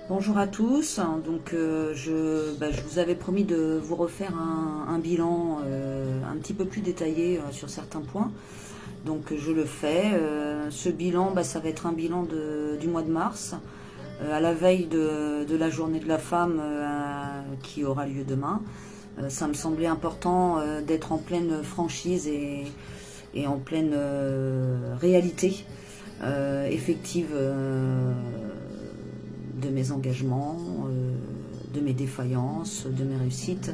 Bonjour à tous. Donc, je vous avais promis de vous refaire un bilan un petit peu plus détaillé sur certains points. Donc, je le fais. Ce bilan, ça va être un bilan du mois de mars, à la veille de la journée de la femme qui aura lieu demain. Ça me semblait important d'être en pleine franchise et en pleine réalité effective de mes engagements, de mes défaillances, de mes réussites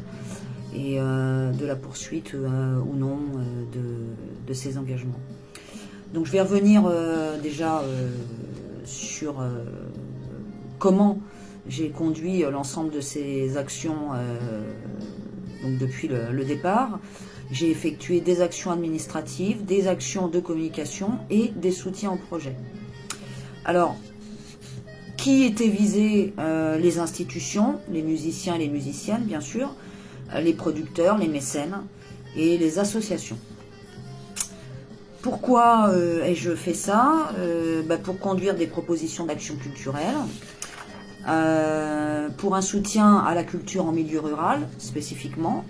et de la poursuite ou non de ces engagements. Donc je vais revenir déjà sur comment j'ai conduit l'ensemble de ces actions donc depuis le départ. J'ai effectué des actions administratives, des actions de communication et des soutiens au projet. Alors, qui étaient visés? Les institutions, les musiciens et les musiciennes, bien sûr, les producteurs, les mécènes et les associations. Pourquoi ai-je fait ça? Pour conduire des propositions d'action culturelle, pour un soutien à la culture en milieu rural, spécifiquement,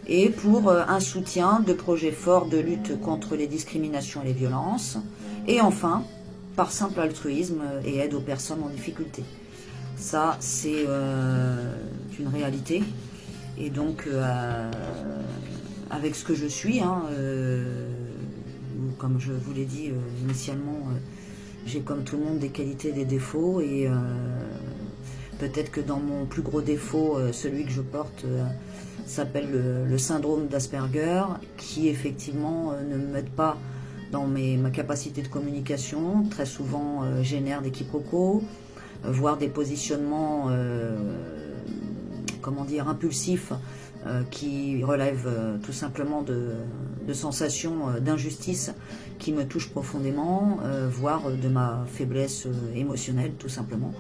et pour un soutien de projets forts de lutte contre les discriminations et les violences, et enfin, par simple altruisme et aide aux personnes en difficulté. Ça, c'est une réalité. Et donc, avec ce que je suis, comme je vous l'ai dit initialement, j'ai comme tout le monde des qualités et des défauts. Et peut-être que dans mon plus gros défaut, celui que je porte s'appelle le syndrome d'Asperger, qui effectivement ne m'aide pas dans ma capacité de communication, très souvent génère des quiproquos, voire des positionnements impulsifs qui relèvent tout simplement de sensations d'injustice qui me touchent profondément, voire de ma faiblesse émotionnelle tout simplement,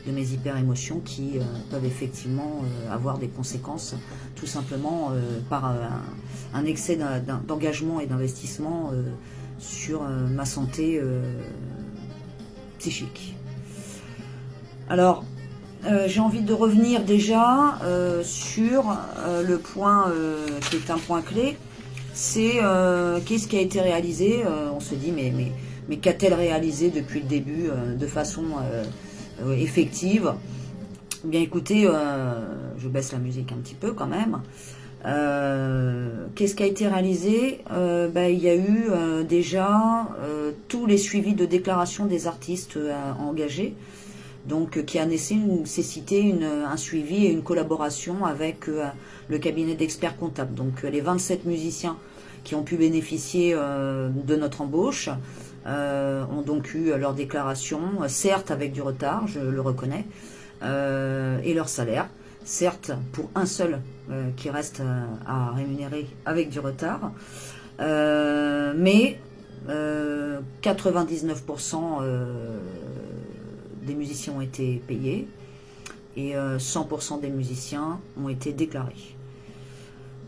de mes hyper-émotions qui peuvent effectivement avoir des conséquences tout simplement par un excès d'engagement et d'investissement sur ma santé psychique. Alors, j'ai envie de revenir déjà sur le point qui est un point clé, c'est qu'est-ce qui a été réalisé. On se dit, mais qu'a-t-elle réalisé depuis le début de façon effective? Bien écoutez, je baisse la musique un petit peu quand même. Qu'est-ce qui a été réalisé? Il y a eu déjà tous les suivis de déclaration des artistes engagés, donc qui a nécessité un suivi et une collaboration avec le cabinet d'experts comptables. Donc les 27 musiciens qui ont pu bénéficier de notre embauche ont donc eu leur déclaration, certes avec du retard, je le reconnais, et leur salaire, certes pour un seul qui reste à rémunérer avec du retard, mais 99% des musiciens ont été payés et 100% des musiciens ont été déclarés.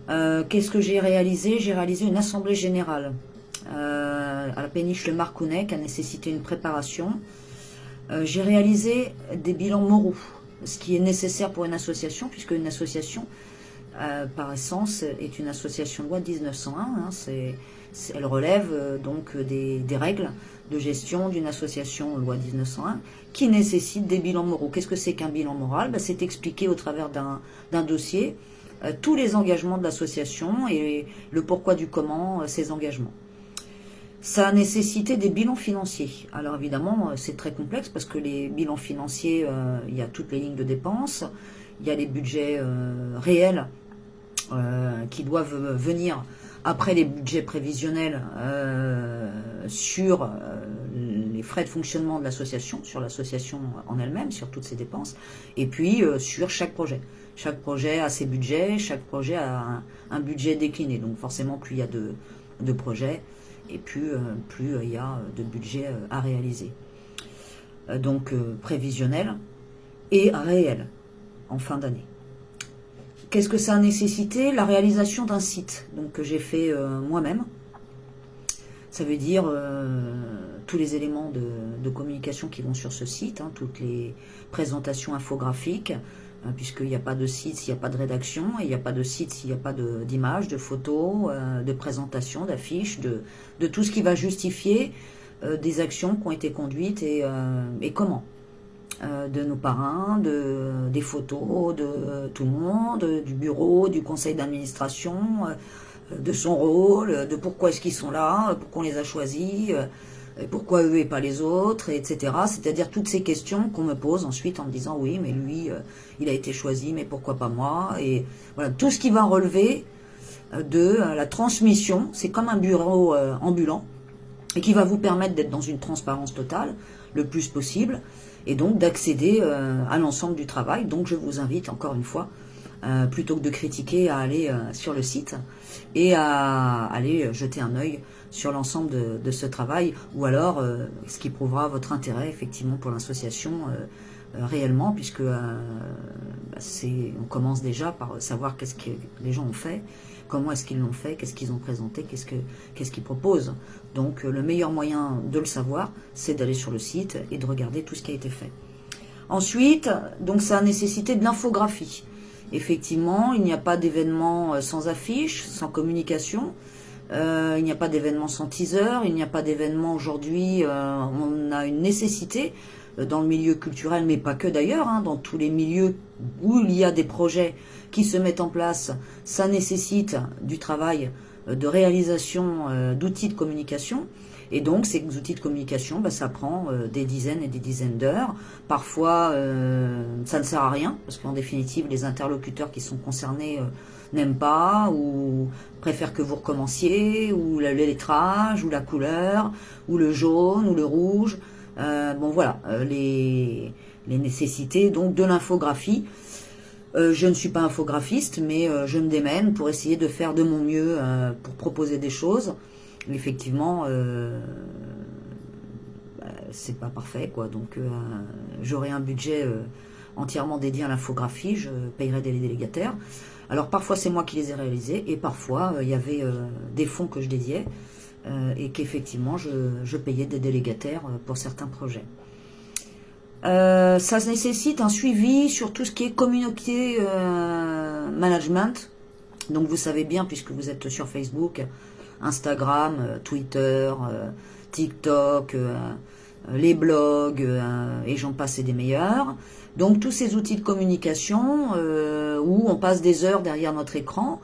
Qu'est-ce que j'ai réalisé? J'ai réalisé une assemblée générale à la péniche Le Marcounet qui a nécessité une préparation. J'ai réalisé des bilans moraux, ce qui est nécessaire pour une association, puisque une association, par essence, est une association de loi de 1901. Elle relève donc des règles de gestion d'une association loi 1901 qui nécessite des bilans moraux. Qu'est-ce que c'est qu'un bilan moral? C'est expliqué au travers d'un dossier tous les engagements de l'association et le pourquoi du comment ces engagements. Ça a nécessité des bilans financiers. Alors évidemment, c'est très complexe parce que les bilans financiers, il y a toutes les lignes de dépenses, il y a les budgets réels qui doivent venir après les budgets prévisionnels sur les frais de fonctionnement de l'association, sur l'association en elle-même, sur toutes ses dépenses, et puis sur chaque projet. Chaque projet a ses budgets, chaque projet a un budget décliné. Donc forcément, plus il y a de projets, et plus il y a de budget à réaliser. Donc prévisionnel et réel en fin d'année. Qu'est-ce que ça a nécessité? La réalisation d'un site donc, que j'ai fait moi-même. Ça veut dire tous les éléments de communication qui vont sur ce site, hein, toutes les présentations infographiques, puisqu'il n'y a pas de site s'il n'y a pas de rédaction, et il n'y a pas de site s'il n'y a pas d'images, de photos, de présentations, d'affiches, de tout ce qui va justifier des actions qui ont été conduites et comment. De nos parrains, des photos de tout le monde, du bureau, du conseil d'administration, de son rôle, de pourquoi est-ce qu'ils sont là, pourquoi on les a choisis, pourquoi eux et pas les autres, etc. C'est-à-dire toutes ces questions qu'on me pose ensuite en me disant oui, mais lui, il a été choisi, mais pourquoi pas moi? Et voilà, tout ce qui va relever de la transmission, c'est comme un bureau ambulant, et qui va vous permettre d'être dans une transparence totale, le plus possible, et donc d'accéder à l'ensemble du travail. Donc je vous invite encore une fois, plutôt que de critiquer, à aller sur le site et à aller jeter un œil sur l'ensemble de ce travail, ou alors ce qui prouvera votre intérêt effectivement pour l'association réellement, puisque on commence déjà par savoir qu'est-ce que les gens ont fait, comment est-ce qu'ils l'ont fait, qu'est-ce qu'ils ont présenté, qu'est-ce qu'ils proposent. Donc le meilleur moyen de le savoir, c'est d'aller sur le site et de regarder tout ce qui a été fait. Ensuite, donc ça a nécessité de l'infographie. Effectivement, il n'y a pas d'événement sans affiche, sans communication. Il n'y a pas d'événement sans teaser. Il n'y a pas d'événement aujourd'hui. On a une nécessité dans le milieu culturel, mais pas que d'ailleurs, hein, dans tous les milieux où il y a des projets qui se mettent en place, ça nécessite du travail de réalisation d'outils de communication. Et donc, ces outils de communication, ça prend des dizaines et des dizaines d'heures. Parfois, ça ne sert à rien, parce qu'en définitive, les interlocuteurs qui sont concernés n'aiment pas, ou préfèrent que vous recommenciez, ou le lettrage, ou la couleur, ou le jaune, ou le rouge. Bon, voilà, les nécessités donc de l'infographie. Je ne suis pas infographiste, mais je me démène pour essayer de faire de mon mieux pour proposer des choses. Effectivement, c'est pas parfait, quoi. Donc, j'aurai un budget entièrement dédié à l'infographie. Je payerai des délégataires. Alors, parfois, c'est moi qui les ai réalisés, et parfois, il y avait des fonds que je dédiais, et qu'effectivement, je payais des délégataires pour certains projets. Ça nécessite un suivi sur tout ce qui est communauté management. Donc, vous savez bien, puisque vous êtes sur Facebook, Instagram, Twitter, TikTok, les blogs, et j'en passe et des meilleurs. Donc tous ces outils de communication où on passe des heures derrière notre écran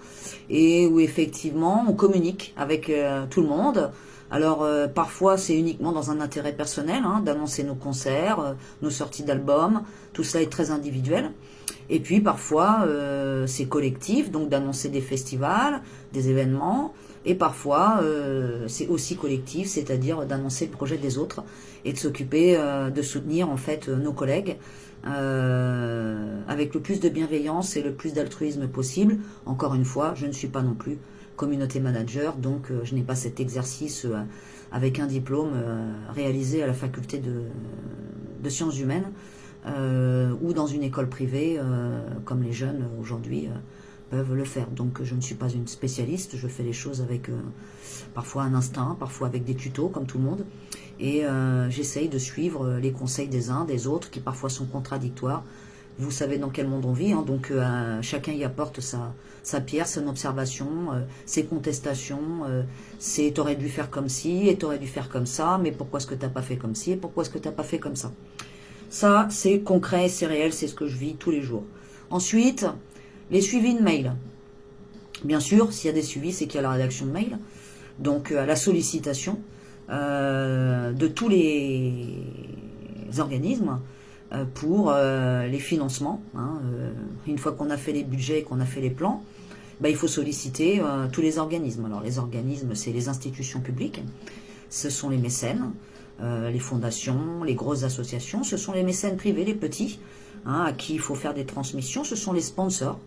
et où effectivement on communique avec tout le monde. Alors parfois c'est uniquement dans un intérêt personnel, hein, d'annoncer nos concerts, nos sorties d'albums, tout cela est très individuel. Et puis parfois c'est collectif, donc d'annoncer des festivals, des événements. Et parfois, c'est aussi collectif, c'est-à-dire d'annoncer le projet des autres et de s'occuper de soutenir en fait nos collègues avec le plus de bienveillance et le plus d'altruisme possible. Encore une fois, je ne suis pas non plus communauté manager, donc je n'ai pas cet exercice avec un diplôme réalisé à la faculté de sciences humaines ou dans une école privée comme les jeunes aujourd'hui peuvent le faire. Donc je ne suis pas une spécialiste, je fais les choses avec parfois un instinct, parfois avec des tutos comme tout le monde, et j'essaye de suivre les conseils des uns, des autres, qui parfois sont contradictoires. Vous savez dans quel monde on vit, hein, donc chacun y apporte sa pierre, son observation, ses contestations, c'est t'aurais dû faire comme ci, et t'aurais dû faire comme ça, mais pourquoi est-ce que t'as pas fait comme ci, et pourquoi est-ce que t'as pas fait comme ça. Ça, c'est concret, c'est réel, c'est ce que je vis tous les jours. Ensuite, les suivis de mail. Bien sûr, s'il y a des suivis, c'est qu'il y a la rédaction de mail. Donc, la sollicitation de tous les organismes pour les financements. Hein, une fois qu'on a fait les budgets et qu'on a fait les plans, il faut solliciter tous les organismes. Alors, les organismes, c'est les institutions publiques, ce sont les mécènes, les fondations, les grosses associations, ce sont les mécènes privés, les petits, hein, à qui il faut faire des transmissions, ce sont les sponsors,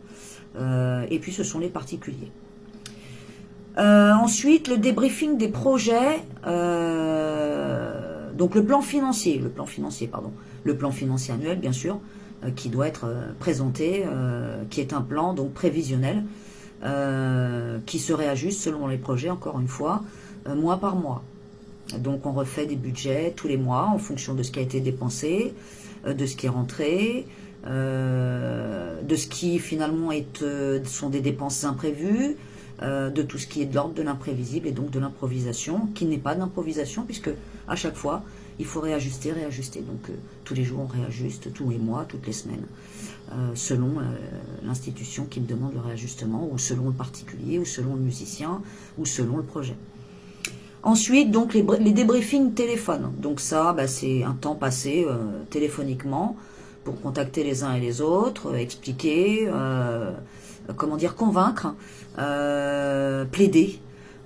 et puis ce sont les particuliers. Ensuite, le débriefing des projets, donc le plan financier annuel, bien sûr, qui doit être présenté, qui est un plan donc prévisionnel, qui se réajuste selon les projets, encore une fois, mois par mois. Donc on refait des budgets tous les mois en fonction de ce qui a été dépensé, de ce qui est rentré, de ce qui finalement sont des dépenses imprévues, de tout ce qui est de l'ordre de l'imprévisible et donc de l'improvisation, qui n'est pas d'improvisation puisque à chaque fois il faut réajuster. Donc tous les jours on réajuste, tous les mois, toutes les semaines, selon l'institution qui me demande le réajustement, ou selon le particulier, ou selon le musicien, ou selon le projet. Ensuite, donc les débriefings téléphone. Donc ça, c'est un temps passé téléphoniquement pour contacter les uns et les autres, expliquer, comment dire, convaincre, plaider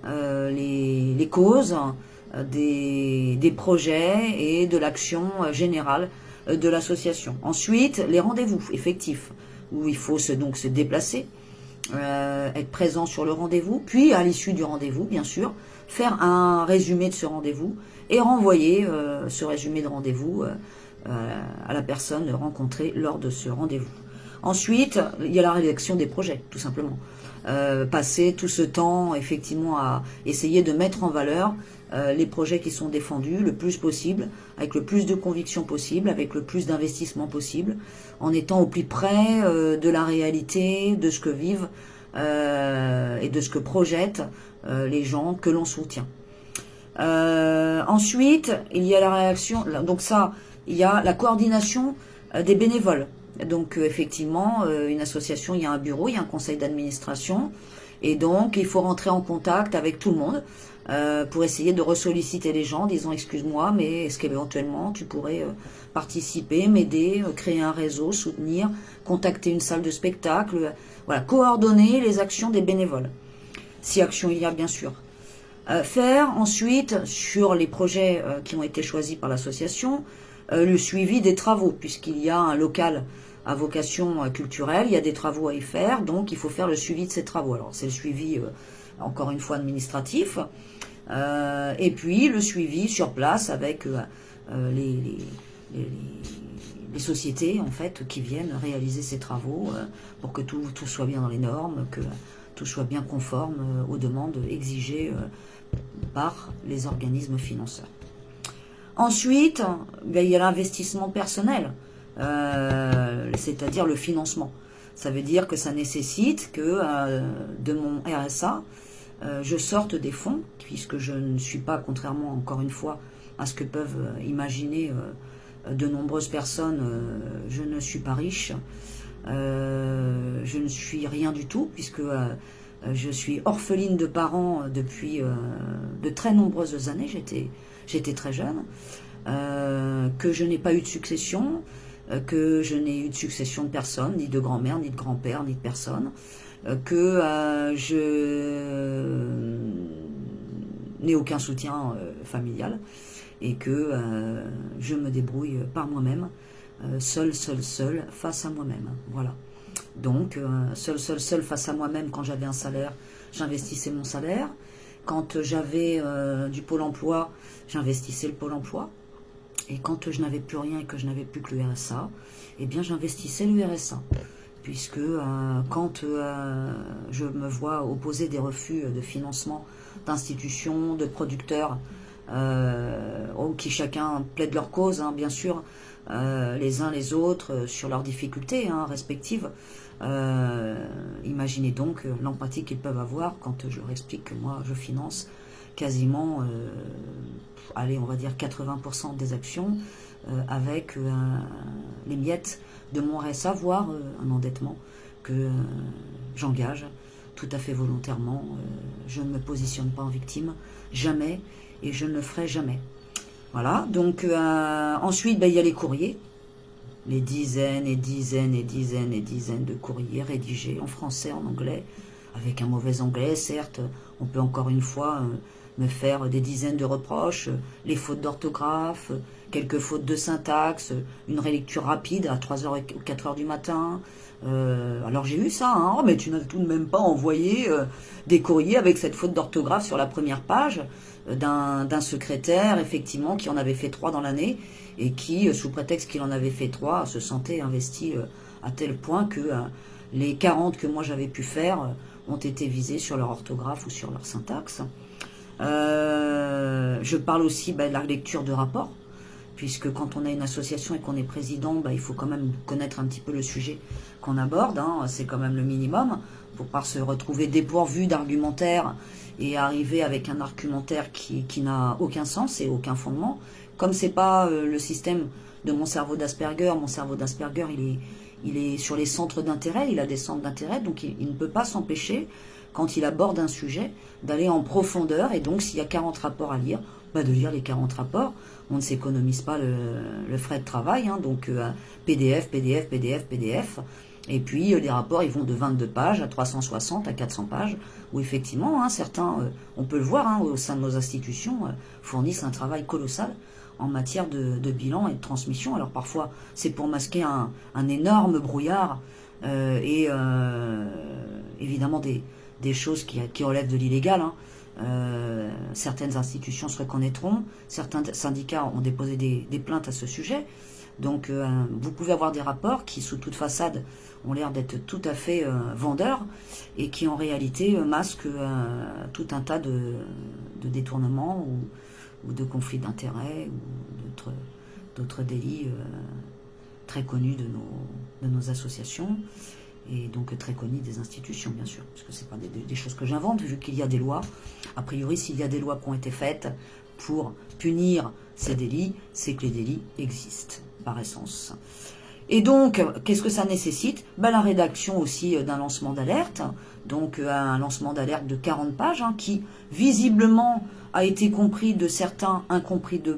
les causes des projets et de l'action générale de l'association. Ensuite, les rendez-vous effectifs, où il faut donc se déplacer, être présent sur le rendez-vous, puis à l'issue du rendez-vous, bien sûr, faire un résumé de ce rendez-vous et renvoyer ce résumé de rendez-vous à la personne rencontrée lors de ce rendez-vous. Ensuite, il y a la rédaction des projets, tout simplement. Passer tout ce temps, effectivement, à essayer de mettre en valeur les projets qui sont défendus le plus possible, avec le plus de conviction possible, avec le plus d'investissement possible, en étant au plus près de la réalité, de ce que vivent et de ce que projettent les gens que l'on soutient. Ensuite, il y a la réaction, donc ça, il y a la coordination des bénévoles. Donc effectivement, une association, il y a un bureau, il y a un conseil d'administration, et donc il faut rentrer en contact avec tout le monde pour essayer de ressolliciter les gens, disant excuse-moi, mais est-ce qu'éventuellement tu pourrais participer, m'aider, créer un réseau, soutenir, contacter une salle de spectacle, voilà, coordonner les actions des bénévoles, si action il y a bien sûr. Faire ensuite, sur les projets qui ont été choisis par l'association, le suivi des travaux, puisqu'il y a un local à vocation culturelle, il y a des travaux à y faire, donc il faut faire le suivi de ces travaux. Alors c'est le suivi, encore une fois, administratif, et puis le suivi sur place avec les sociétés en fait qui viennent réaliser ces travaux pour que tout soit bien dans les normes, que tout soit bien conforme aux demandes exigées par les organismes financeurs. Ensuite, il y a l'investissement personnel, c'est-à-dire le financement. Ça veut dire que ça nécessite que de mon RSA, je sorte des fonds, puisque je ne suis pas, contrairement encore une fois à ce que peuvent imaginer de nombreuses personnes, je ne suis pas riche, je ne suis rien du tout, puisque je suis orpheline de parents depuis de très nombreuses années, j'étais très jeune, que je n'ai pas eu de succession, que je n'ai eu de succession de personne, ni de grand-mère, ni de grand-père, ni de personne, que je n'ai aucun soutien familial et que je me débrouille par moi-même, seul face à moi-même. Voilà. Donc, seul face à moi-même, quand j'avais un salaire, j'investissais mon salaire. Quand j'avais du Pôle emploi, j'investissais le Pôle emploi. Et quand je n'avais plus rien et que je n'avais plus que le RSA, eh bien j'investissais le RSA. Puisque quand je me vois opposer des refus de financement d'institutions, de producteurs, qui chacun plaide leur cause, hein, bien sûr, les uns les autres sur leurs difficultés respectives, imaginez donc l'empathie qu'ils peuvent avoir quand je leur explique que moi je finance quasiment, allez, on va dire 80% des actions avec les miettes de mon RSA, voire un endettement que j'engage tout à fait volontairement. Je ne me positionne pas en victime, jamais, et je ne le ferai jamais. Voilà, donc ensuite, il y a les courriers, les dizaines et dizaines et dizaines et dizaines de courriers rédigés en français, en anglais, avec un mauvais anglais, certes. On peut encore une fois me faire des dizaines de reproches, les fautes d'orthographe, quelques fautes de syntaxe, une relecture rapide à 3h ou 4h du matin. Alors j'ai eu ça, hein, mais tu n'as tout de même pas envoyé des courriers avec cette faute d'orthographe sur la première page d'un secrétaire, effectivement, qui en avait fait 3 dans l'année et qui, sous prétexte qu'il en avait fait 3, se sentait investi à tel point que les 40 que moi j'avais pu faire ont été visés sur leur orthographe ou sur leur syntaxe. Je parle aussi de la lecture de rapports, puisque quand on a une association et qu'on est président, il faut quand même connaître un petit peu le sujet qu'on aborde, hein, c'est quand même le minimum, pour pas se retrouver dépourvu d'argumentaire et arriver avec un argumentaire qui n'a aucun sens et aucun fondement. Comme c'est pas le système de mon cerveau d'Asperger il est sur les centres d'intérêt, il a des centres d'intérêt, donc il ne peut pas s'empêcher, quand il aborde un sujet, d'aller en profondeur, et donc s'il y a 40 rapports à lire, de lire les 40 rapports. On ne s'économise pas le frais de travail, hein, donc PDF, PDF, PDF, PDF, et puis les rapports ils vont de 22 pages à 360 à 400 pages, où effectivement hein, certains, on peut le voir hein, au sein de nos institutions, fournissent un travail colossal en matière de bilan et de transmission. Alors parfois c'est pour masquer un énorme brouillard évidemment des choses qui relèvent de l'illégal, hein. Certaines institutions se reconnaîtront, certains syndicats ont déposé des plaintes à ce sujet, donc vous pouvez avoir des rapports qui sous toute façade ont l'air d'être tout à fait vendeurs et qui en réalité masquent tout un tas de détournements ou de conflits d'intérêts ou d'autres délits très connus de nos associations et donc très connus des institutions bien sûr, parce que ce n'est pas des choses que j'invente, vu qu'il y a des lois. A priori, s'il y a des lois qui ont été faites pour punir ces délits, c'est que les délits existent par essence. Et donc, qu'est-ce que ça nécessite? La rédaction aussi d'un lancement d'alerte, donc un lancement d'alerte de 40 pages, hein, qui visiblement a été compris de certains, incompris de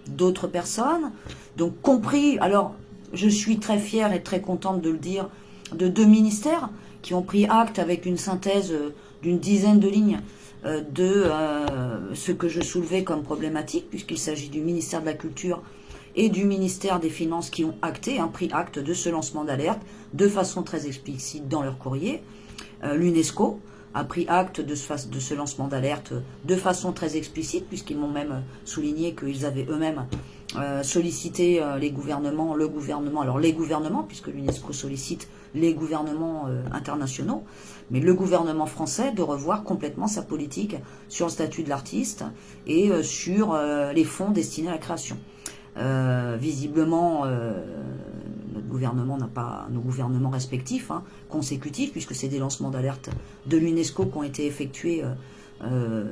d'autres personnes, donc compris, alors je suis très fière et très contente de le dire, de 2 ministères qui ont pris acte avec une synthèse d'une dizaine de lignes de ce que je soulevais comme problématique, puisqu'il s'agit du ministère de la Culture et du ministère des Finances qui ont pris acte de ce lancement d'alerte de façon très explicite dans leur courrier. L'UNESCO a pris acte de ce lancement d'alerte de façon très explicite, puisqu'ils m'ont même souligné qu'ils avaient eux-mêmes sollicité les gouvernements, alors les gouvernements, puisque l'UNESCO sollicite les gouvernements internationaux, mais le gouvernement français de revoir complètement sa politique sur le statut de l'artiste et sur les fonds destinés à la création. Visiblement, nos gouvernements respectifs, hein, consécutifs, puisque c'est des lancements d'alerte de l'UNESCO qui ont été effectués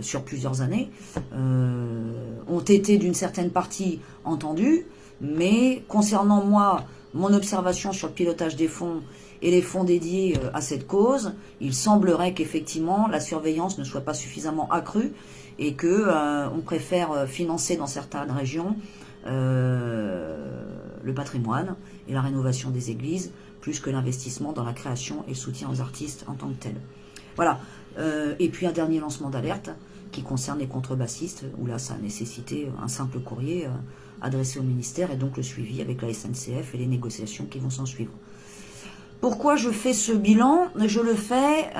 sur plusieurs années, ont été d'une certaine partie entendus, mais concernant moi, mon observation sur le pilotage des fonds et les fonds dédiés à cette cause, il semblerait qu'effectivement la surveillance ne soit pas suffisamment accrue et que on préfère financer dans certaines régions le patrimoine et la rénovation des églises plus que l'investissement dans la création et le soutien aux artistes en tant que tels. Voilà. Et puis un dernier lancement d'alerte qui concerne les contrebassistes, où là ça a nécessité un simple courrier adressé au ministère et donc le suivi avec la SNCF et les négociations qui vont s'en suivre. Pourquoi je fais ce bilan? Je le fais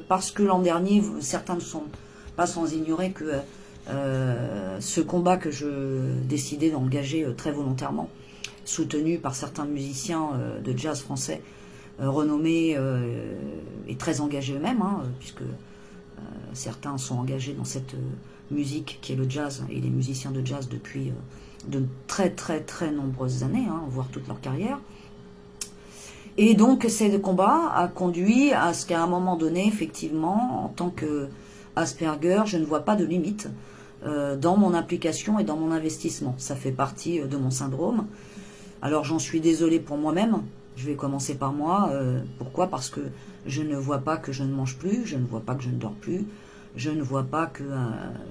parce que l'an dernier, certains ne sont pas sans ignorer que ce combat que je décidais d'engager très volontairement, soutenu par certains musiciens de jazz français renommés et très engagés eux-mêmes, hein, puisque certains sont engagés dans cette musique qui est le jazz et les musiciens de jazz depuis de très très très nombreuses années, hein, voire toute leur carrière. Et donc, ce combat a conduit à ce qu'à un moment donné, effectivement, en tant que Asperger, je ne vois pas de limite dans mon implication et dans mon investissement. Ça fait partie de mon syndrome. Alors, j'en suis désolée pour moi-même. Je vais commencer par moi. Pourquoi? Parce que je ne vois pas que je ne mange plus, je ne vois pas que je ne dors plus, je ne vois pas que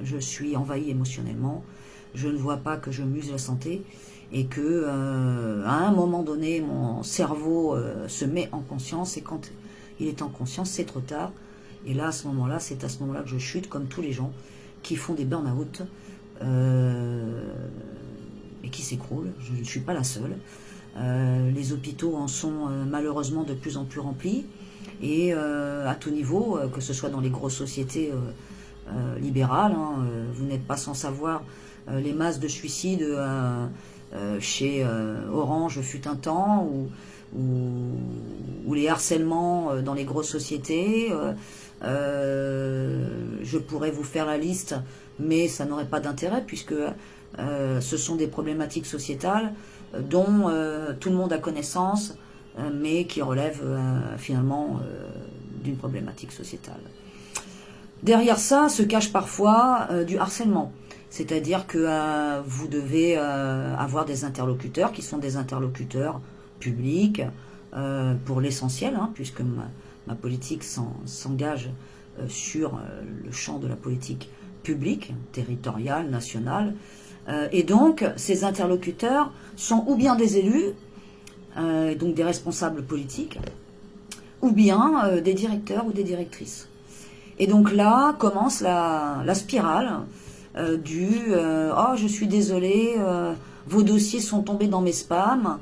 je suis envahi émotionnellement, je ne vois pas que je m'use la santé. Et que à un moment donné, mon cerveau se met en conscience, et quand il est en conscience, c'est trop tard. Et là, c'est à ce moment-là que je chute, comme tous les gens qui font des burn-out et qui s'écroulent. Je ne suis pas la seule. Les hôpitaux en sont malheureusement de plus en plus remplis, et à tout niveau, que ce soit dans les grosses sociétés libérales, hein, vous n'êtes pas sans savoir les masses de suicides chez Orange fut un temps, ou les harcèlements dans les grosses sociétés. Je pourrais vous faire la liste, mais ça n'aurait pas d'intérêt puisque ce sont des problématiques sociétales dont tout le monde a connaissance, mais qui relèvent finalement d'une problématique sociétale. Derrière ça se cache parfois du harcèlement, c'est-à-dire que vous devez avoir des interlocuteurs qui sont des interlocuteurs publics pour l'essentiel, hein, puisque ma politique s'engage sur le champ de la politique publique, territoriale, nationale. Et donc, ces interlocuteurs sont ou bien des élus, donc des responsables politiques, ou bien des directeurs ou des directrices. Et donc là commence la spirale oh, je suis désolé, vos dossiers sont tombés dans mes spams,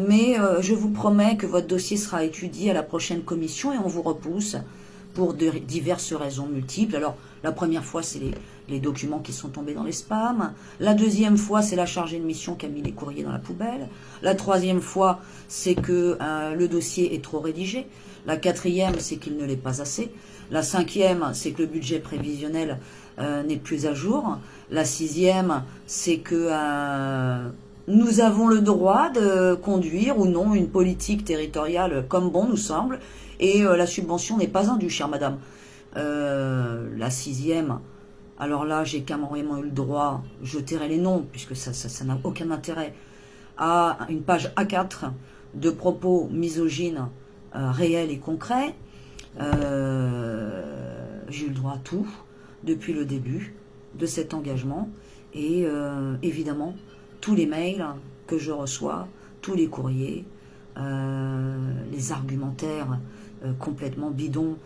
mais je vous promets que votre dossier sera étudié à la prochaine commission et on vous repousse pour diverses raisons multiples. Alors, la première fois, c'est les documents qui sont tombés dans les spams. La deuxième fois, c'est la chargée de mission qui a mis les courriers dans la poubelle. La troisième fois, c'est que le dossier est trop rédigé. La quatrième, c'est qu'il ne l'est pas assez. La cinquième, c'est que le budget prévisionnel n'est plus à jour. La sixième, c'est que nous avons le droit de conduire ou non une politique territoriale comme bon nous semble. Et la subvention n'est pas indue, chère madame. La sixième, alors là, j'ai carrément eu le droit, je tairai les noms, puisque ça n'a aucun intérêt, à une page A4 de propos misogynes réels et concrets. J'ai eu le droit à tout, depuis le début de cet engagement. Et évidemment, tous les mails que je reçois, tous les courriers, les argumentaires complètement bidons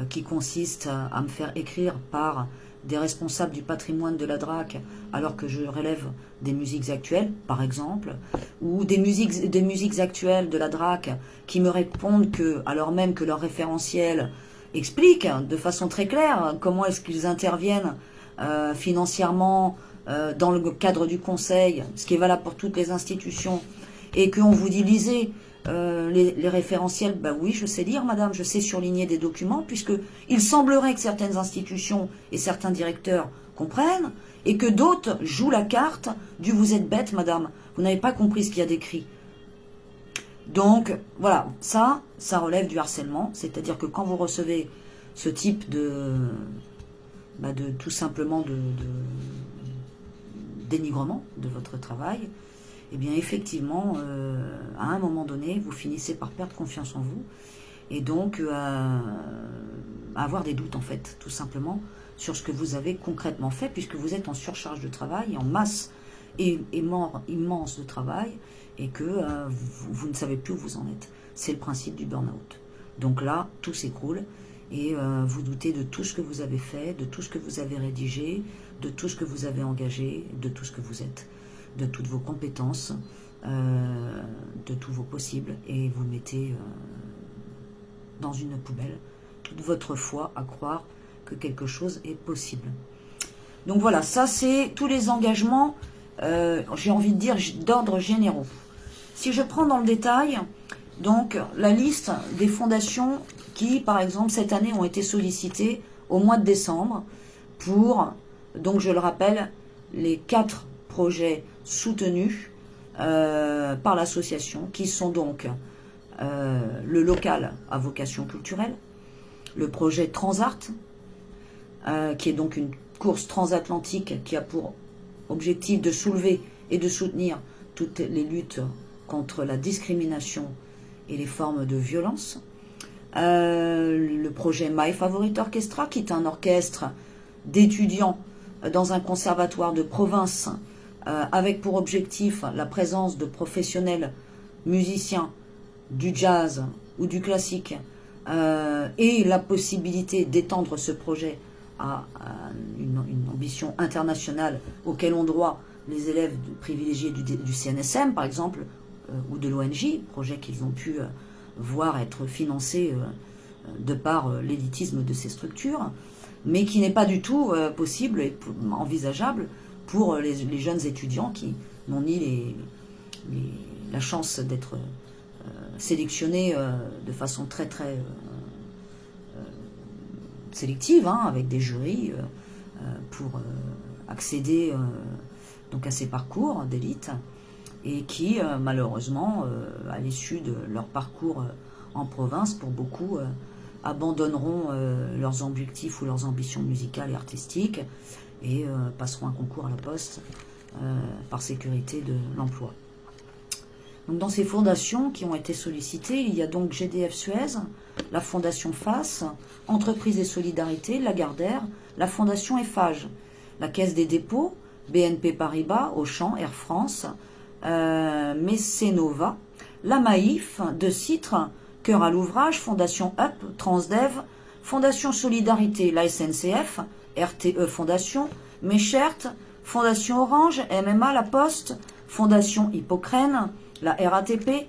qui consistent à me faire écrire par des responsables du patrimoine de la DRAC alors que je relève des musiques actuelles, par exemple, ou des musiques actuelles de la DRAC qui me répondent que, alors même que leur référentiel explique de façon très claire comment est-ce qu'ils interviennent financièrement dans le cadre du conseil, ce qui est valable pour toutes les institutions, et qu'on vous dit lisez les référentiels, bah oui, je sais lire, madame, je sais surligner des documents, puisque il semblerait que certaines institutions et certains directeurs comprennent, et que d'autres jouent la carte du vous êtes bête, madame, vous n'avez pas compris ce qu'il y a d'écrit. Donc, voilà, ça relève du harcèlement, c'est-à-dire que quand vous recevez ce type de tout simplement de dénigrement de votre travail, eh bien effectivement, à un moment donné, vous finissez par perdre confiance en vous et donc avoir des doutes en fait, tout simplement, sur ce que vous avez concrètement fait, puisque vous êtes en surcharge de travail, en masse immense de travail, et que vous ne savez plus où vous en êtes. C'est le principe du burn-out. Donc là, tout s'écroule, et vous doutez de tout ce que vous avez fait, de tout ce que vous avez rédigé, de tout ce que vous avez engagé, de tout ce que vous êtes, de toutes vos compétences, de tous vos possibles, et vous mettez dans une poubelle toute votre foi à croire que quelque chose est possible. Donc voilà, ça c'est tous les engagements, j'ai envie de dire, d'ordre généraux. Si je prends dans le détail, donc la liste des fondations qui, par exemple, cette année ont été sollicitées au mois de décembre pour, donc je le rappelle, les 4 projets soutenus par l'association, qui sont donc le local à vocation culturelle, le projet Transart, qui est donc une course transatlantique qui a pour objectif de soulever et de soutenir toutes les luttes contre la discrimination et les formes de violence. Le projet My Favorite Orchestra, qui est un orchestre d'étudiants dans un conservatoire de province, avec pour objectif la présence de professionnels musiciens du jazz ou du classique, et la possibilité d'étendre ce projet à une ambition internationale auquel ont droit les élèves privilégiés du CNSM, par exemple, ou de l'ONJ, projet qu'ils ont pu voir être financés de par l'élitisme de ces structures, mais qui n'est pas du tout possible et envisageable pour les jeunes étudiants qui n'ont ni la chance d'être sélectionné de façon très sélective, hein, avec des jurys pour accéder donc à ces parcours d'élite, et qui malheureusement à l'issue de leur parcours en province, pour beaucoup abandonneront leurs objectifs ou leurs ambitions musicales et artistiques et passeront un concours à la poste par sécurité de l'emploi. Donc dans ces fondations qui ont été sollicitées, il y a donc GDF Suez, la Fondation FAS, Entreprises et Solidarité, Lagardère, la Fondation Eiffage, la Caisse des dépôts, BNP Paribas, Auchan, Air France, Mécénova, la Maïf, De Citre, Cœur à l'ouvrage, Fondation UP, Transdev, Fondation Solidarité, la SNCF, RTE Fondation, Méchert, Fondation Orange, MMA, La Poste, Fondation Hippocrène, la RATP,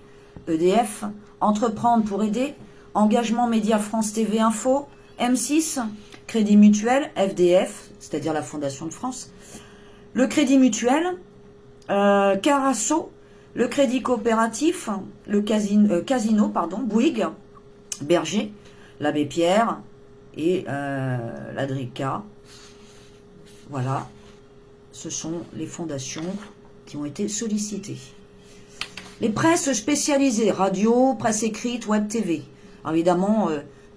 EDF, Entreprendre pour aider, Engagement Média France TV Info, M6, Crédit Mutuel, FDF, c'est-à-dire la Fondation de France, le Crédit Mutuel, Carasso, le Crédit Coopératif, le Casino, Bouygues, Berger, l'Abbé Pierre et l'Adrica. Voilà, ce sont les fondations qui ont été sollicitées. Les presses spécialisées, radio, presse écrite, web TV. Alors évidemment,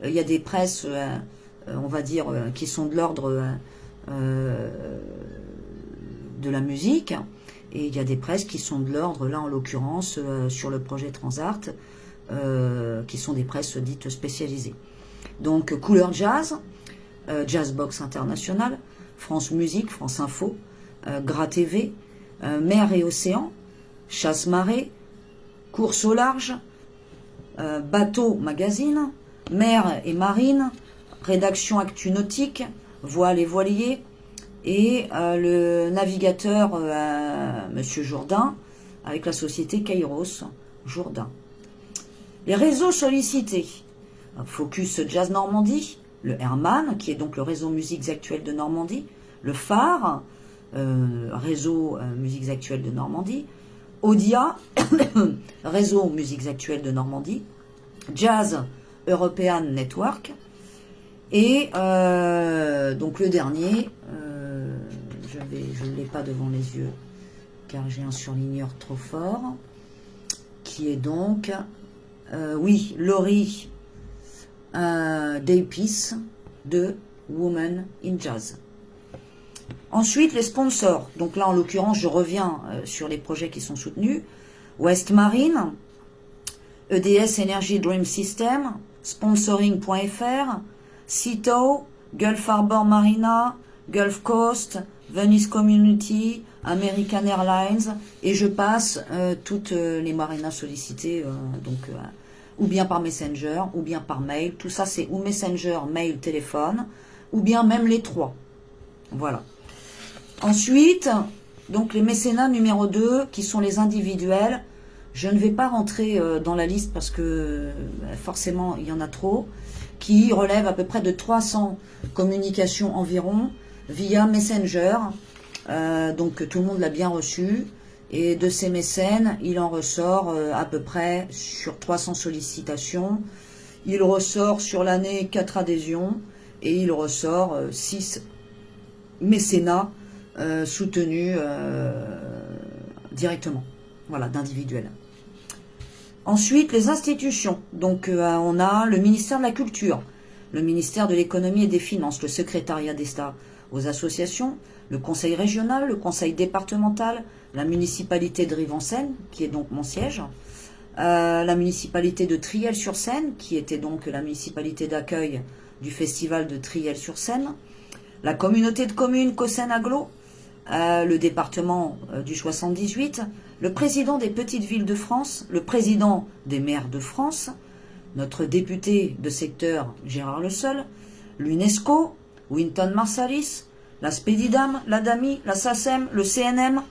il y a des presses, on va dire, qui sont de l'ordre de la musique, et il y a des presses qui sont de l'ordre, là en l'occurrence, sur le projet Transart, qui sont des presses dites spécialisées. Donc Couleur Jazz, Jazzbox International, France Musique, France Info, Gras TV, Mer et Océan, Chasse-Marée, Course au large, Bateau Magazine, Mer et Marine, Rédaction Actu Nautique, Voile et Voilier, et le navigateur Monsieur Jourdain, avec la société Kairos Jourdain. Les réseaux sollicités, Focus Jazz Normandie, le Herman, qui est donc le réseau Musiques Actuelles de Normandie, le Phare, réseau Musiques Actuelles de Normandie, Audia, réseau Musiques Actuelles de Normandie, Jazz European Network, et donc le dernier, je ne l'ai pas devant les yeux car j'ai un surligneur trop fort, qui est donc, oui, Laurie Daypeace de Women in Jazz. Ensuite, les sponsors. Donc là, en l'occurrence, je reviens sur les projets qui sont soutenus. West Marine, EDS Energy Dream System, sponsoring.fr, Cito, Gulf Harbor Marina, Gulf Coast, Venice Community, American Airlines, et je passe toutes les marinas sollicitées, ou bien par Messenger, ou bien par mail. Tout ça, c'est ou Messenger, mail, téléphone, ou bien même les trois. Voilà. Ensuite, donc les mécénats numéro 2, qui sont les individuels. Je ne vais pas rentrer dans la liste parce que forcément, il y en a trop, qui relèvent à peu près de 300 communications environ via Messenger. Donc tout le monde l'a bien reçu. Et de ces mécènes, il en ressort à peu près sur 300 sollicitations. Il ressort sur l'année 4 adhésions et il ressort 6 mécénats soutenus directement, voilà, d'individuels. Ensuite, les institutions. Donc on a le ministère de la Culture, le ministère de l'Économie et des Finances, le secrétariat d'État aux associations, le conseil régional, le conseil départemental, la municipalité de Rive-en-Seine, qui est donc mon siège, la municipalité de Triel-sur-Seine, qui était donc la municipalité d'accueil du festival de Triel-sur-Seine, la communauté de communes Caussène-Aglo, le département du 78, le président des petites villes de France, le président des maires de France, notre député de secteur Gérard Le Seul, l'UNESCO, Winton Marsalis, la Spédidam, la DAMI, la SACEM, le CNM,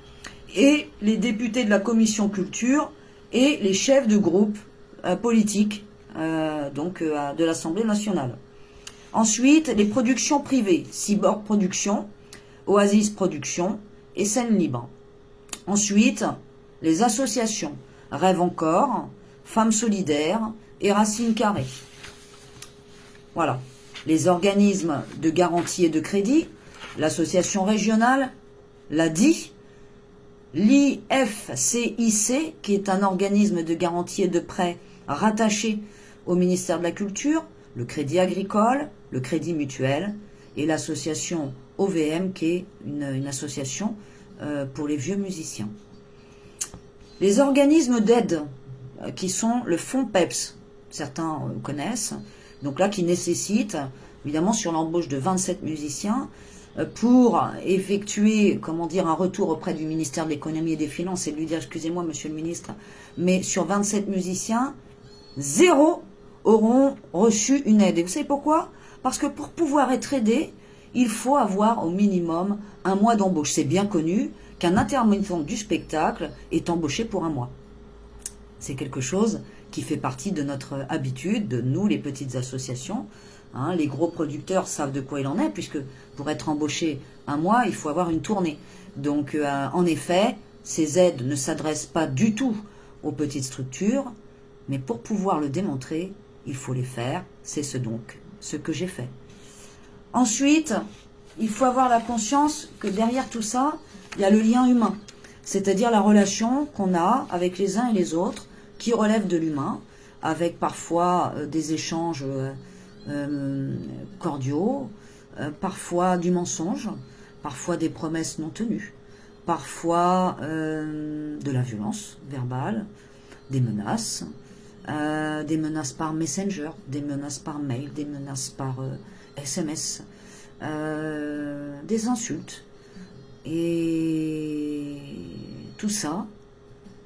et les députés de la commission culture et les chefs de groupe politiques de l'Assemblée nationale. Ensuite, les productions privées, Cyborg Productions, Oasis Productions et Scène Libre. Ensuite, les associations Rêve encore, Femmes solidaires et Racine Carrée. Voilà. Les organismes de garantie et de crédit, l'association régionale, l'ADI, l'IFCIC, qui est un organisme de garantie et de prêt rattaché au ministère de la Culture, le Crédit Agricole, le Crédit Mutuel et l'association OVM, qui est une association pour les vieux musiciens. Les organismes d'aide, qui sont le fonds PEPS, certains connaissent, donc là qui nécessite, évidemment sur l'embauche de 27 musiciens, pour effectuer, comment dire, un retour auprès du ministère de l'économie et des finances et de lui dire, excusez-moi monsieur le ministre, mais sur 27 musiciens, 0 auront reçu une aide. Et vous savez pourquoi? Parce que pour pouvoir être aidé, il faut avoir au minimum un mois d'embauche. C'est bien connu qu'un intermittent du spectacle est embauché pour un mois. C'est quelque chose qui fait partie de notre habitude, de nous, les petites associations. Hein, les gros producteurs savent de quoi il en est, puisque pour être embauché un mois, il faut avoir une tournée. Donc, en effet, ces aides ne s'adressent pas du tout aux petites structures, mais pour pouvoir le démontrer, il faut les faire. C'est ce que j'ai fait. Ensuite, il faut avoir la conscience que derrière tout ça, il y a le lien humain, c'est-à-dire la relation qu'on a avec les uns et les autres, qui relève de l'humain, avec parfois des échanges cordiaux, parfois du mensonge, parfois des promesses non tenues, parfois de la violence verbale, des menaces par Messenger, des menaces par mail, des menaces par SMS, des insultes, et tout ça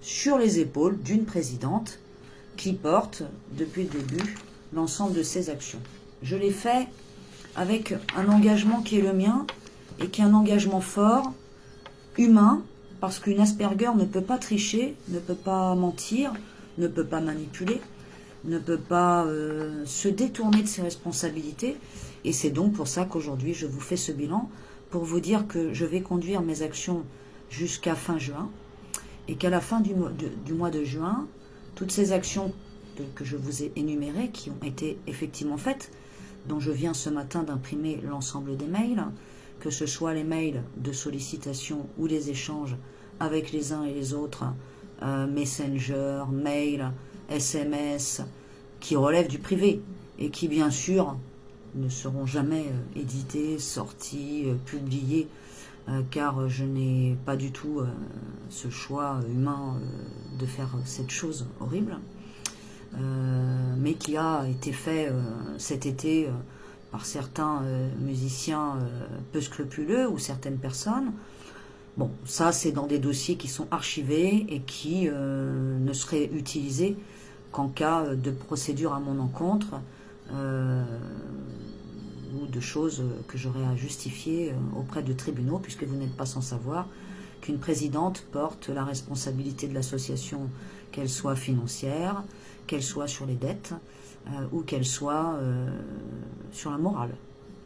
sur les épaules d'une présidente qui porte depuis le début l'ensemble de ses actions. Je l'ai fait avec un engagement qui est le mien et qui est un engagement fort, humain, parce qu'une Asperger ne peut pas tricher, ne peut pas mentir, ne peut pas manipuler, ne peut pas se détourner de ses responsabilités. Et c'est donc pour ça qu'aujourd'hui je vous fais ce bilan, pour vous dire que je vais conduire mes actions jusqu'à fin juin, et qu'à la fin du mois de juin, toutes ces actions que je vous ai énumérées, qui ont été effectivement faites, dont je viens ce matin d'imprimer l'ensemble des mails, que ce soit les mails de sollicitation ou les échanges avec les uns et les autres, Messenger, mail, SMS, qui relèvent du privé et qui bien sûr ne seront jamais édités, sortis, publiés, car je n'ai pas du tout ce choix humain de faire cette chose horrible, mais qui a été fait cet été par certains musiciens peu scrupuleux ou certaines personnes. Bon, ça c'est dans des dossiers qui sont archivés et qui ne seraient utilisés qu'en cas de procédure à mon encontre, ou de choses que j'aurais à justifier auprès de tribunaux, puisque vous n'êtes pas sans savoir qu'une présidente porte la responsabilité de l'association, qu'elle soit financière, qu'elle soit sur les dettes, ou qu'elle soit sur la morale.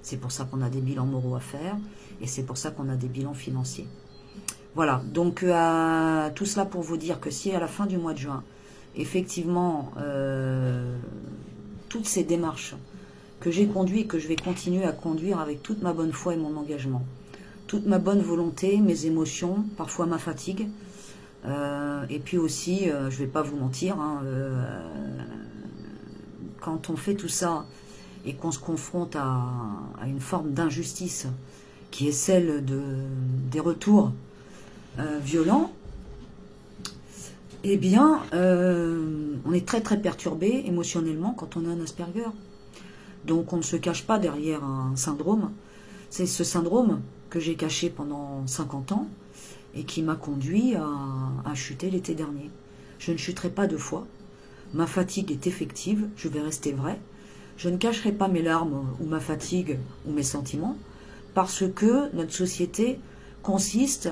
C'est pour ça qu'on a des bilans moraux à faire, et c'est pour ça qu'on a des bilans financiers. Voilà, donc tout cela pour vous dire que si à la fin du mois de juin, effectivement, toutes ces démarches que j'ai conduites et que je vais continuer à conduire avec toute ma bonne foi et mon engagement, toute ma bonne volonté, mes émotions, parfois ma fatigue, et puis aussi, je ne vais pas vous mentir, hein, quand on fait tout ça et qu'on se confronte à une forme d'injustice qui est celle des retours violents, eh bien, on est très très perturbé émotionnellement quand on a un Asperger. Donc on ne se cache pas derrière un syndrome. C'est ce syndrome que j'ai caché pendant 50 ans et qui m'a conduit à chuter l'été dernier. Je ne chuterai pas deux fois. Ma fatigue est effective, je vais rester vrai. Je ne cacherai pas mes larmes ou ma fatigue ou mes sentiments, parce que notre société consiste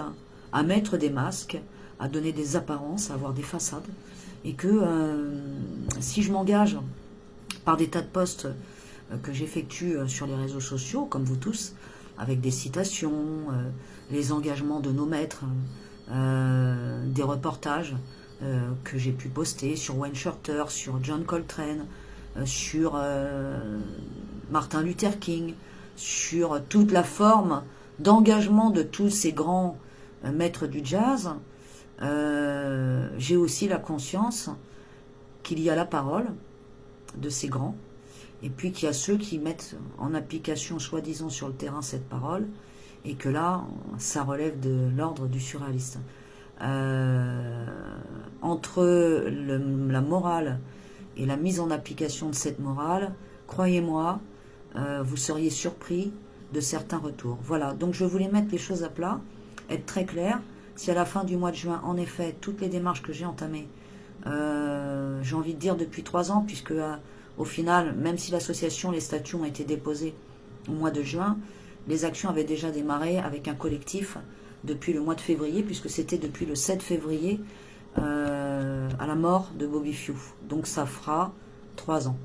à mettre des masques, à donner des apparences, à avoir des façades, et que si je m'engage par des tas de posts que j'effectue sur les réseaux sociaux, comme vous tous, avec des citations, les engagements de nos maîtres, des reportages que j'ai pu poster sur Wayne Shorter, sur John Coltrane, sur Martin Luther King, sur toute la forme d'engagement de tous ces grands maîtres du jazz. J'ai aussi la conscience qu'il y a la parole de ces grands, et puis qu'il y a ceux qui mettent en application, soi-disant sur le terrain, cette parole, et que là, ça relève de l'ordre du surréaliste. Entre la morale et la mise en application de cette morale, croyez-moi, vous seriez surpris de certains retours. Voilà, donc je voulais mettre les choses à plat, être très clair. Si à la fin du mois de juin, en effet, toutes les démarches que j'ai entamées, j'ai envie de dire depuis 3 ans, puisque au final, même si l'association, les statuts ont été déposés au mois de juin, les actions avaient déjà démarré avec un collectif depuis le mois de février, puisque c'était depuis le 7 février à la mort de Bobby Few. Donc ça fera 3 ans.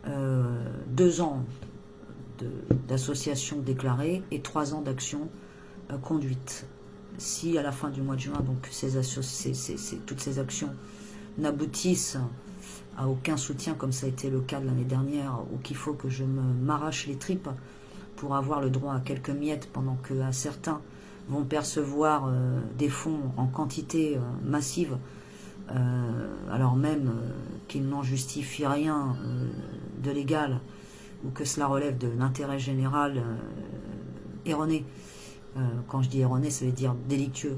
2 ans d'association déclarée et 3 ans d'action conduite. Si à la fin du mois de juin, donc toutes ces actions n'aboutissent à aucun soutien, comme ça a été le cas de l'année dernière, ou qu'il faut que je m'arrache les tripes pour avoir le droit à quelques miettes, pendant que certains vont percevoir des fonds en quantité massive, alors même qu'ils n'en justifient rien de légal, ou que cela relève de l'intérêt général erroné. Quand je dis erroné, ça veut dire délictueux,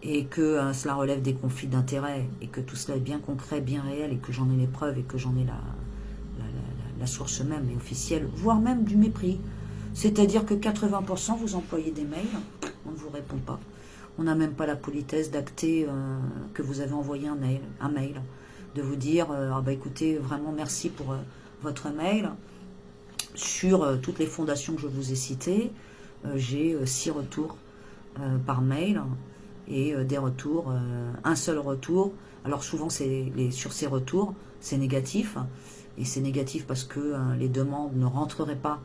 et que cela relève des conflits d'intérêts, et que tout cela est bien concret, bien réel, et que j'en ai les preuves, et que j'en ai la source même et officielle, voire même du mépris. C'est-à-dire que 80% vous employez des mails, on ne vous répond pas. On n'a même pas la politesse d'acter que vous avez envoyé un mail, de vous dire ah bah écoutez, vraiment merci pour votre mail. Sur toutes les fondations que je vous ai citées, j'ai 6 retours par mail, et des retours, un seul retour. Alors souvent sur ces retours, c'est négatif, et c'est négatif parce que les demandes ne rentreraient pas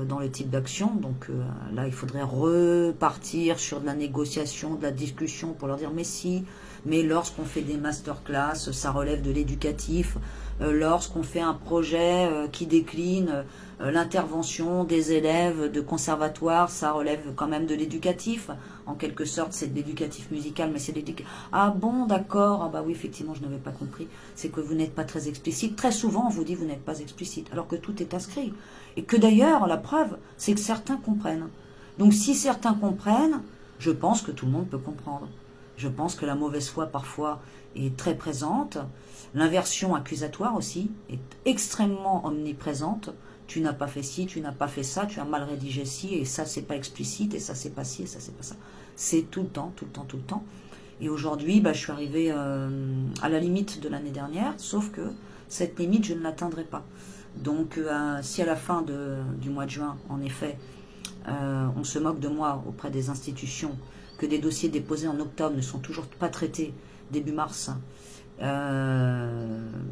dans le type d'action. Donc là, il faudrait repartir sur de la négociation, de la discussion pour leur dire mais si, mais lorsqu'on fait des masterclass, ça relève de l'éducatif. Lorsqu'on fait un projet qui décline l'intervention des élèves de conservatoire, ça relève quand même de l'éducatif. En quelque sorte, c'est de l'éducatif musical, mais c'est de l'éducatif. Ah bon, d'accord, ah bah oui, effectivement, je n'avais pas compris. C'est que vous n'êtes pas très explicite. Très souvent, on vous dit vous n'êtes pas explicite, alors que tout est inscrit. Et que d'ailleurs, la preuve, c'est que certains comprennent. Donc si certains comprennent, je pense que tout le monde peut comprendre. Je pense que la mauvaise foi, parfois, est très présente. L'inversion accusatoire aussi est extrêmement omniprésente. Tu n'as pas fait ci, tu n'as pas fait ça, tu as mal rédigé ci, et ça c'est pas explicite, et ça c'est pas ci, et ça c'est pas ça. C'est tout le temps, tout le temps, tout le temps. Et aujourd'hui, je suis arrivée à la limite de l'année dernière, sauf que cette limite, je ne l'atteindrai pas. Donc si à la fin du mois de juin, en effet, on se moque de moi auprès des institutions, que des dossiers déposés en octobre ne sont toujours pas traités début mars,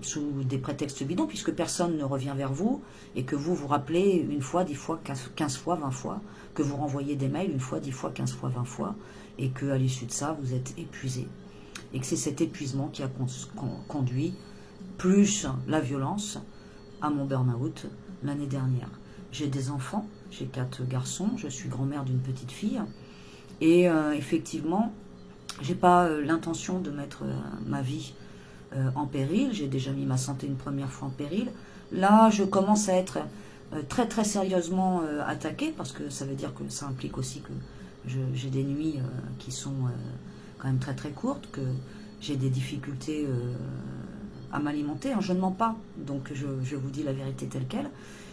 sous des prétextes bidons, puisque personne ne revient vers vous, et que vous vous rappelez une fois, 10 fois, 15 fois, 20 fois, que vous renvoyez des mails une fois, 10 fois, 15 fois, 20 fois, et qu'à l'issue de ça, vous êtes épuisé. Et que c'est cet épuisement qui a conduit, plus la violence, à mon burn-out l'année dernière. J'ai des enfants, j'ai 4 garçons, je suis grand-mère d'une petite fille, et effectivement, j'ai pas l'intention de mettre ma vie en péril. J'ai déjà mis ma santé une première fois en péril. Là, je commence à être très très sérieusement attaquée, parce que ça veut dire que ça implique aussi que j'ai des nuits qui sont quand même très très courtes, que j'ai des difficultés à m'alimenter. Je ne mens pas, donc je vous dis la vérité telle qu'elle,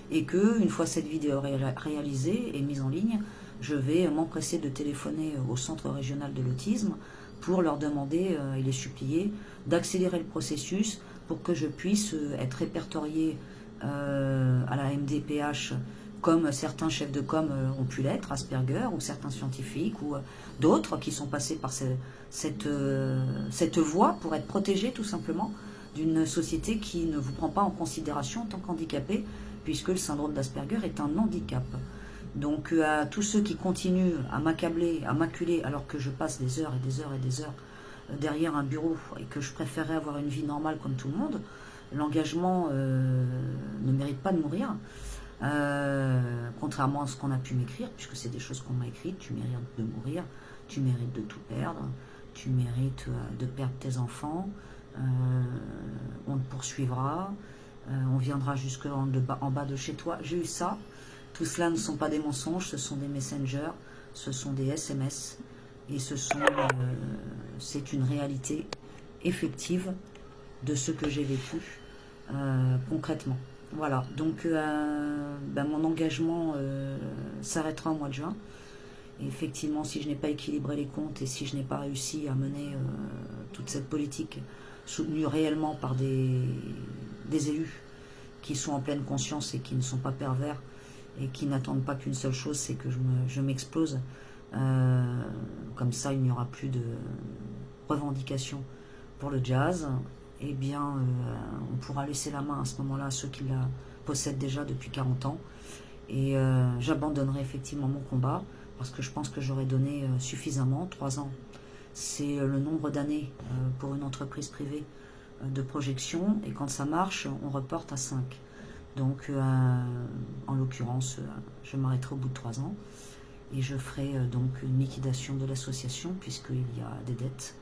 et que une fois cette vidéo réalisée et mise en ligne, je vais m'empresser de téléphoner au centre régional de l'autisme pour leur demander et les supplier d'accélérer le processus pour que je puisse être répertorié à la MDPH comme certains chefs de com ont pu l'être, Asperger, ou certains scientifiques, ou d'autres qui sont passés par cette voie pour être protégés tout simplement d'une société qui ne vous prend pas en considération en tant qu'handicapé, puisque le syndrome d'Asperger est un handicap. Donc à tous ceux qui continuent à m'accabler, à m'acculer, alors que je passe des heures et des heures et des heures derrière un bureau et que je préférais avoir une vie normale comme tout le monde, l'engagement ne mérite pas de mourir. Contrairement à ce qu'on a pu m'écrire, puisque c'est des choses qu'on m'a écrites, tu mérites de mourir, tu mérites de tout perdre, tu mérites de perdre tes enfants, on te poursuivra, on viendra jusque en bas de chez toi. J'ai eu ça. Tout cela ne sont pas des mensonges, ce sont des messengers, ce sont des SMS, et c'est une réalité effective de ce que j'ai vécu concrètement. Voilà, donc mon engagement s'arrêtera au mois de juin. Et effectivement, si je n'ai pas équilibré les comptes et si je n'ai pas réussi à mener toute cette politique soutenue réellement par des élus qui sont en pleine conscience et qui ne sont pas pervers et qui n'attendent pas qu'une seule chose, c'est que je m'explose. Comme ça, il n'y aura plus de revendications pour le jazz. Eh bien, on pourra laisser la main à ce moment-là à ceux qui la possèdent déjà depuis 40 ans. Et j'abandonnerai effectivement mon combat, parce que je pense que j'aurais donné suffisamment. 3 ans, c'est le nombre d'années pour une entreprise privée de projection, et quand ça marche, on reporte à 5. Donc, en l'occurrence, je m'arrêterai au bout de 3 ans, et je ferai donc une liquidation de l'association, puisqu'il y a des dettes,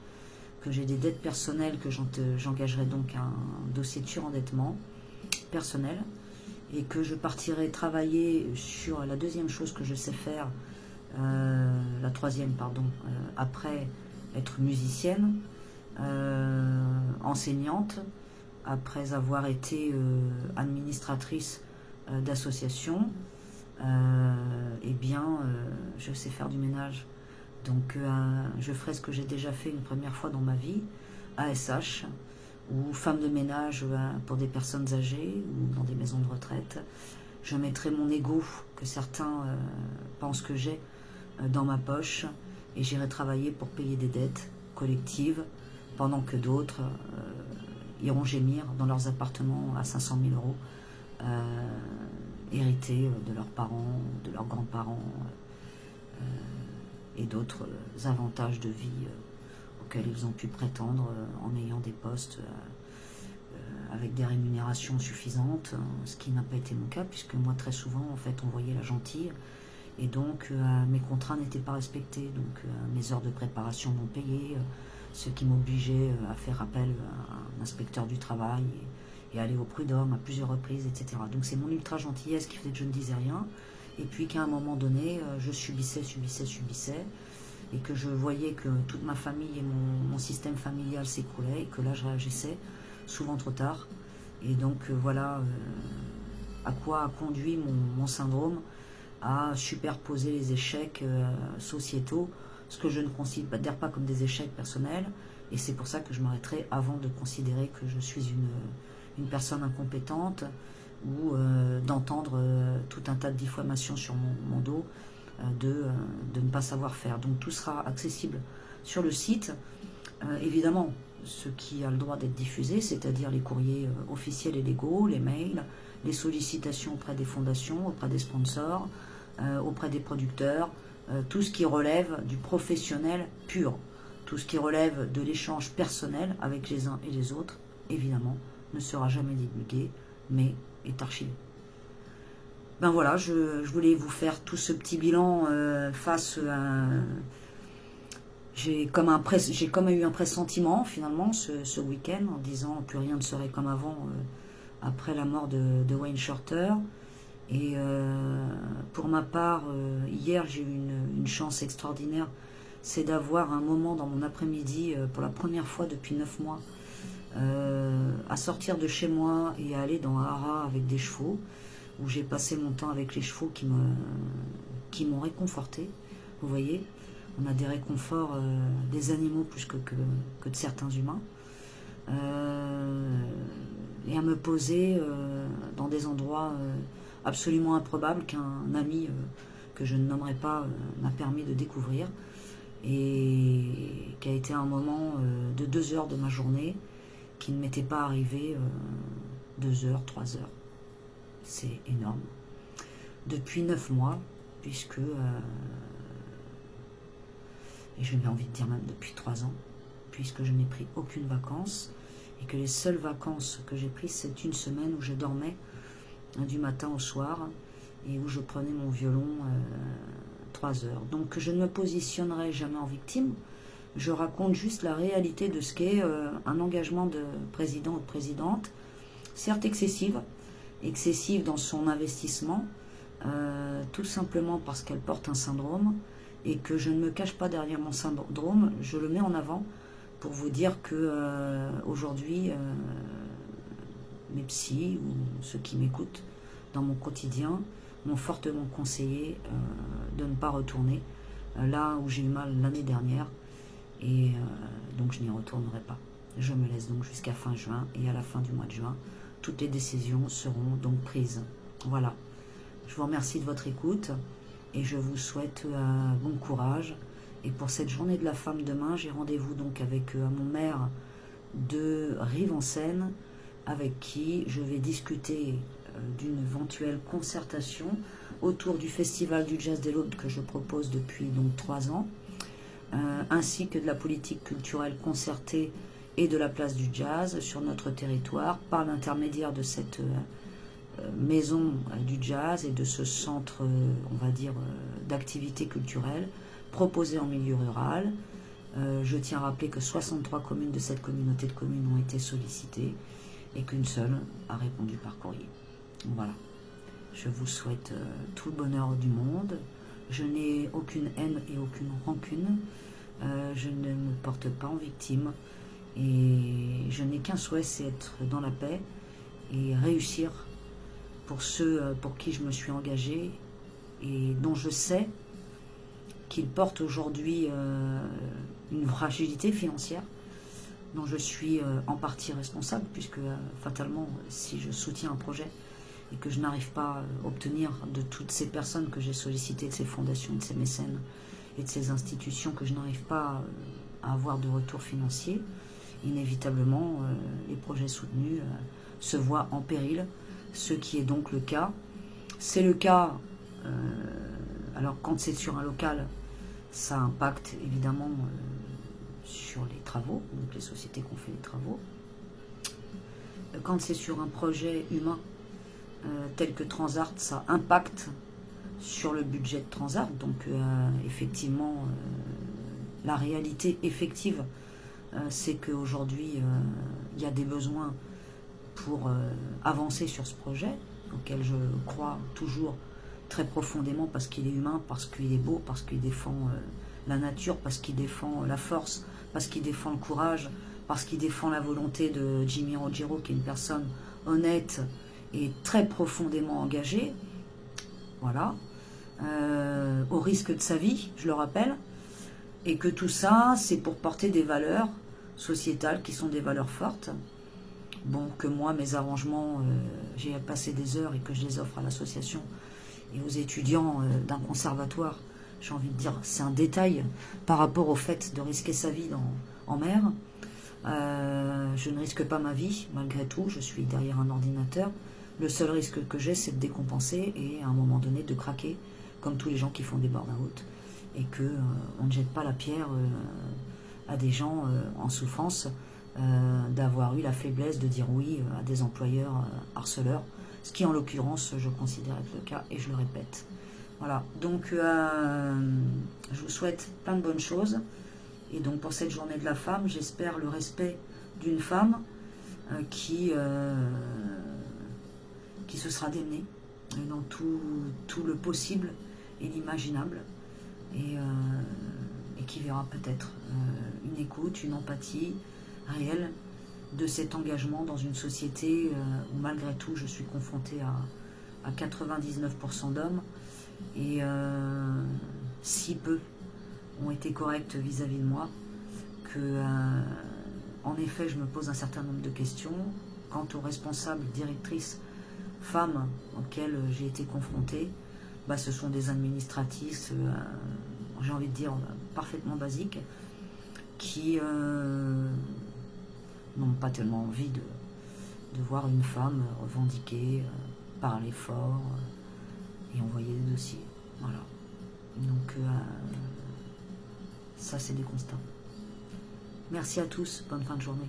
que j'ai des dettes personnelles, que j'engagerai donc un dossier de surendettement personnel, et que je partirai travailler sur la deuxième chose que je sais faire, la troisième, pardon, après être musicienne, enseignante, après avoir été administratrice d'association, eh bien, je sais faire du ménage. Donc, je ferai ce que j'ai déjà fait une première fois dans ma vie, ASH, ou femme de ménage pour des personnes âgées, ou dans des maisons de retraite. Je mettrai mon ego, que certains pensent que j'ai, dans ma poche, et j'irai travailler pour payer des dettes collectives, pendant que d'autres iront gémir dans leurs appartements à 500 000 euros, hérités de leurs parents, de leurs grands-parents, et d'autres avantages de vie auxquels ils ont pu prétendre en ayant des postes avec des rémunérations suffisantes, ce qui n'a pas été mon cas, puisque moi très souvent en fait on voyait la gentille, et donc mes contrats n'étaient pas respectés, donc mes heures de préparation non payées, ce qui m'obligeait à faire appel à un inspecteur du travail et aller au prud'homme à plusieurs reprises, etc. Donc c'est mon ultra gentillesse qui faisait que je ne disais rien, et puis qu'à un moment donné je subissais, et que je voyais que toute ma famille et mon système familial s'écroulaient, et que là je réagissais souvent trop tard. Et donc voilà à quoi a conduit mon syndrome, à superposer les échecs sociétaux, ce que je ne considère pas comme des échecs personnels, et c'est pour ça que je m'arrêterai avant de considérer que je suis une personne incompétente, ou d'entendre tout un tas de diffamations sur mon dos, de ne pas savoir faire. Donc tout sera accessible sur le site. Évidemment, ce qui a le droit d'être diffusé, c'est-à-dire les courriers officiels et légaux, les mails, les sollicitations auprès des fondations, auprès des sponsors, auprès des producteurs, tout ce qui relève du professionnel pur, tout ce qui relève de l'échange personnel avec les uns et les autres, évidemment, ne sera jamais divulgué, mais est archivé. Ben voilà, je voulais vous faire tout ce petit bilan face à... J'ai comme eu un pressentiment finalement ce week-end, en disant que rien ne serait comme avant après la mort de Wayne Shorter. Et pour ma part, hier j'ai eu une chance extraordinaire, c'est d'avoir un moment dans mon après-midi, pour la première fois depuis 9 mois, à sortir de chez moi et à aller dans un haras avec des chevaux, où j'ai passé mon temps avec les chevaux qui m'ont réconforté. Vous voyez, on a des réconforts des animaux plus que de certains humains. Et à me poser dans des endroits absolument improbables qu'un ami que je ne nommerai pas m'a permis de découvrir, et qui a été un moment de 2 heures de ma journée qui ne m'était pas arrivé 2 heures, 3 heures. C'est énorme. Depuis 9 mois, puisque, et je n'ai envie de dire même depuis 3 ans, puisque je n'ai pris aucune vacance, et que les seules vacances que j'ai prises, c'est une semaine où je dormais du matin au soir, et où je prenais mon violon 3 heures. Donc je ne me positionnerai jamais en victime, je raconte juste la réalité de ce qu'est un engagement de président ou de présidente, certes excessive dans son investissement, tout simplement parce qu'elle porte un syndrome, et que je ne me cache pas derrière mon syndrome, je le mets en avant pour vous dire que aujourd'hui, mes psys ou ceux qui m'écoutent dans mon quotidien m'ont fortement conseillé de ne pas retourner là où j'ai eu mal l'année dernière, et donc je n'y retournerai pas. Je me laisse donc jusqu'à fin juin, et à la fin du mois de juin, toutes les décisions seront donc prises. Voilà. Je vous remercie de votre écoute et je vous souhaite bon courage. Et pour cette journée de la femme demain, j'ai rendez-vous donc avec mon maire de Rive-en-Seine, avec qui je vais discuter d'une éventuelle concertation autour du Festival du Jazz des Laudes que je propose depuis donc 3 ans, ainsi que de la politique culturelle concertée et de la place du jazz sur notre territoire par l'intermédiaire de cette maison du jazz et de ce centre, on va dire, d'activité culturelle proposé en milieu rural. Je tiens à rappeler que 63 communes de cette communauté de communes ont été sollicitées et qu'une seule a répondu par courrier. Voilà. Je vous souhaite tout le bonheur du monde. Je n'ai aucune haine et aucune rancune. Je ne me porte pas en victime. Et je n'ai qu'un souhait, c'est être dans la paix et réussir pour ceux pour qui je me suis engagée et dont je sais qu'ils portent aujourd'hui une fragilité financière, dont je suis en partie responsable, puisque fatalement, si je soutiens un projet et que je n'arrive pas à obtenir de toutes ces personnes que j'ai sollicitées, de ces fondations, de ces mécènes et de ces institutions, que je n'arrive pas à avoir de retour financier, inévitablement, les projets soutenus se voient en péril, ce qui est donc le cas. C'est le cas, alors quand c'est sur un local, ça impacte évidemment sur les travaux, donc les sociétés qui ont fait les travaux. Quand c'est sur un projet humain tel que Transart, ça impacte sur le budget de Transart, donc effectivement, la réalité effective, c'est qu'aujourd'hui, il y a des besoins pour avancer sur ce projet, auquel je crois toujours très profondément, parce qu'il est humain, parce qu'il est beau, parce qu'il défend la nature, parce qu'il défend la force, parce qu'il défend le courage, parce qu'il défend la volonté de Jimmy Rogero, qui est une personne honnête et très profondément engagée, voilà, au risque de sa vie, je le rappelle, et que tout ça, c'est pour porter des valeurs sociétales qui sont des valeurs fortes. Bon, que moi, mes arrangements, j'ai passé des heures et que je les offre à l'association et aux étudiants d'un conservatoire, j'ai envie de dire, c'est un détail par rapport au fait de risquer sa vie en mer. Je ne risque pas ma vie, malgré tout, je suis derrière un ordinateur. Le seul risque que j'ai, c'est de décompenser et à un moment donné de craquer, comme tous les gens qui font des burn-out, et qu'on ne jette pas la pierre à des gens en souffrance, d'avoir eu la faiblesse de dire oui à des employeurs harceleurs, ce qui en l'occurrence je considère être le cas, et je le répète. Voilà, donc je vous souhaite plein de bonnes choses, et donc pour cette journée de la femme, j'espère le respect d'une femme qui se sera démenée dans tout le possible et l'imaginable, et qui verra peut-être une écoute, une empathie réelle de cet engagement dans une société où malgré tout je suis confrontée à 99% d'hommes, et si peu ont été corrects vis-à-vis de moi, que en effet je me pose un certain nombre de questions quant aux responsables, directrices, femmes auxquelles j'ai été confrontée. Ce sont des administratrices, j'ai envie de dire, parfaitement basiques, qui n'ont pas tellement envie de voir une femme revendiquer, parler fort et envoyer des dossiers. Voilà. Donc, ça, c'est des constats. Merci à tous. Bonne fin de journée.